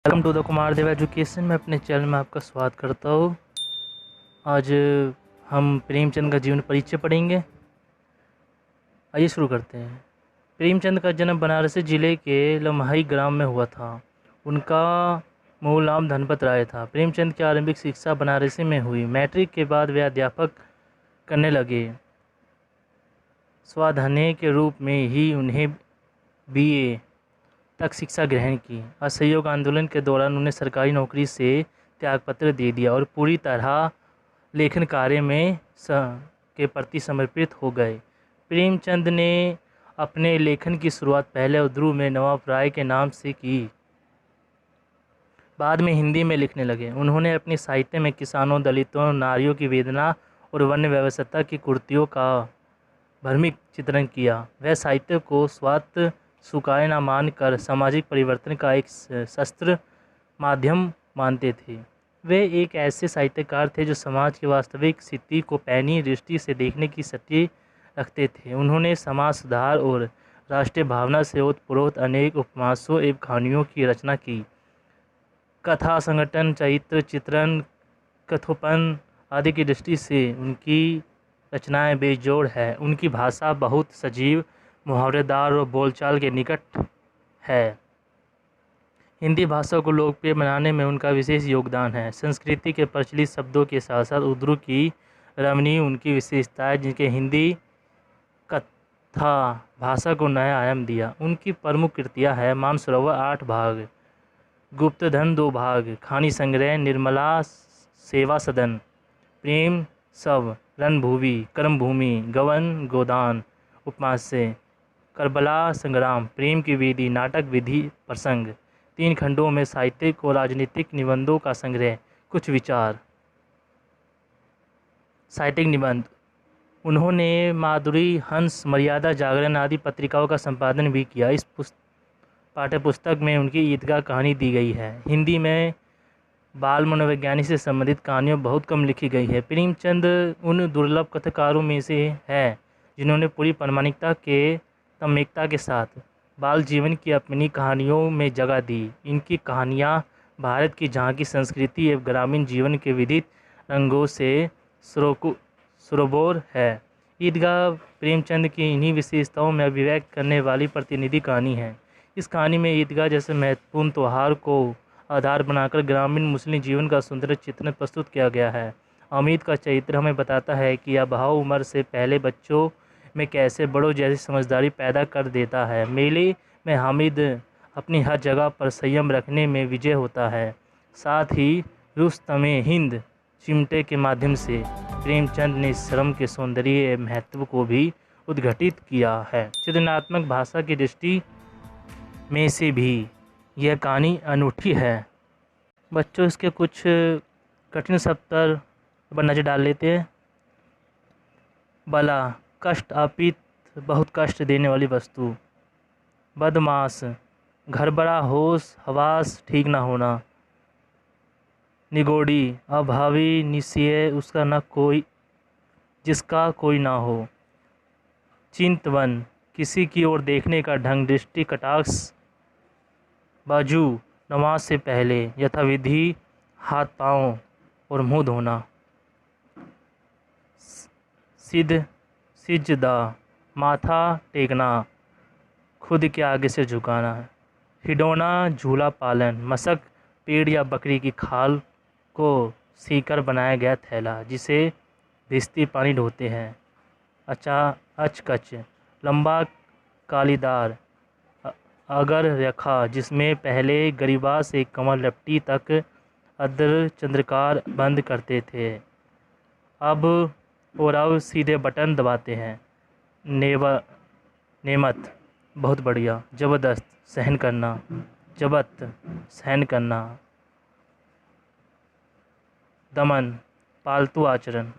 Welcome to the Kumar Dev education. मैं अपने channel में आपका स्वागत करता हूँ। आज हम प्रेमचंद का जीवन परिचय पढ़ेंगे। आइए शुरू करते हैं। प्रेमचंद का जन्म बनारस जिले के लम्हाई ग्राम में हुआ था। उनका मूल नाम धनपत राय था। प्रेमचंद की आरंभिक शिक्षा बनारसी में हुई। मैट्रिक के बाद वे अध्यापक करने लगे। स्वाध्याय के रूप में ही उन्हें BA तक शिक्षा ग्रहण की। असहयोग आंदोलन के दौरान उन्हें सरकारी नौकरी से त्यागपत्र दे दिया और पूरी तरह लेखन कार्य में के प्रति समर्पित हो गए। प्रेमचंद ने अपने लेखन की शुरुआत पहले उर्दू में नवाब राय के नाम से की, बाद में हिंदी में लिखने लगे। उन्होंने अपने साहित्य में किसानों, दलितों, नारियों की वेदना और वर्ण व्यवस्था की कुरीतियों का भ्रमिक चित्रण किया। वह साहित्य को स्वार्थ सुखाए न मानकर सामाजिक परिवर्तन का एक शस्त्र माध्यम मानते थे। वे एक ऐसे साहित्यकार थे जो समाज की वास्तविक स्थिति को पैनी दृष्टि से देखने की शक्ति रखते थे। उन्होंने समाज सुधार और राष्ट्रीय भावना से ओतप्रोत अनेक उपन्यासों एवं कहानियों की रचना की। कथा संगठन, चरित्र चित्रण, कथोपन आदि की दृष्टि से उनकी रचनाएं बेजोड़ है। उनकी भाषा बहुत सजीव, मुहावरेदार और बोलचाल के निकट है। हिंदी भाषा को लोकप्रिय बनाने में उनका विशेष योगदान है। संस्कृति के प्रचलित शब्दों के साथ साथ उर्दू की रमणीय उनकी विशेषताएं, जिनके हिंदी कथा भाषा को नया आयाम दिया। उनकी प्रमुख कृतियां हैं मानसरोवर 8 भाग, गुप्तधन 2 भाग, कहानी संग्रह, निर्मला सेवा सदन, प्रेम सब, रणभूमि, कर्मभूमि, गवन गोदान, उपन्यास, करबला संग्राम, प्रेम की विधि, नाटक विधि प्रसंग, 3 खंडों में साहित्यिक और राजनीतिक निबंधों का संग्रह, कुछ विचार। साहित्यिक निबंध: उन्होंने माधुरी, हंस, मर्यादा, जागरण आदि पत्रिकाओं का संपादन भी किया। इस पाठ्यपुस्तक में उनकी ईदगाह कहानी दी गई है। हिंदी में बाल मनोविज्ञानी से संबंधित कहानियाँ बहुत कम लिखी गई है। प्रेमचंद उन दुर्लभ कथाकारों में से है जिन्होंने पूरी प्रामाणिकता के तन्मयता के साथ बाल जीवन की अपनी कहानियों में जगह दी। इनकी कहानियाँ भारत की झांकी संस्कृति एवं ग्रामीण जीवन के विविध रंगों से सरोबोर है। ईदगाह प्रेमचंद की इन्हीं विशेषताओं में अभिव्यक्त करने वाली प्रतिनिधि कहानी है। इस कहानी में ईदगाह जैसे महत्वपूर्ण त्यौहार को आधार बनाकर ग्रामीण मुस्लिम जीवन का सुंदर चित्रण प्रस्तुत किया गया है। हामिद का चरित्र हमें बताता है कि यह भाव उम्र से पहले बच्चों में कैसे बड़ों जैसी समझदारी पैदा कर देता है। मेले में हामिद अपनी हर जगह पर संयम रखने में विजय होता है। साथ ही रुस्तमे हिंद चिमटे के माध्यम से प्रेमचंद ने श्रम के सौंदर्य एवं महत्व को भी उद्घाटित किया है। चित्रणात्मक भाषा की दृष्टि में से भी यह कहानी अनूठी है। बच्चों, इसके कुछ कठिन शब्द पर नज़र डाल लेते हैं। बला, कष्ट, अपित, बहुत कष्ट देने वाली वस्तु। बदमाश, घरबड़ा, होश हवास ठीक ना होना। निगोड़ी, अभावी, निश्चय, उसका न कोई, जिसका कोई ना हो। चिंतवन, किसी की ओर देखने का ढंग, दृष्टि, कटाक्ष। बाजू, नमाज से पहले यथाविधि हाथ पाँव और मुँह धोना। सिजदा, माथा टेकना, खुद के आगे से झुकाना। हिडौना, झूला पालन। मशक, पेड़ या बकरी की खाल को सीकर बनाया गया थैला जिसे भिजती पानी ढोते हैं। अचकच, लंबा कालीदार अगर रेखा जिसमें पहले गरिबा से कमर लपटी तक अर्ध चंद्रकार बंद करते थे, अब सीधे बटन दबाते हैं। नेमत, बहुत बढ़िया। ज़बरदस्त, सहन करना। जबत, सहन करना। दमन, पालतू आचरण।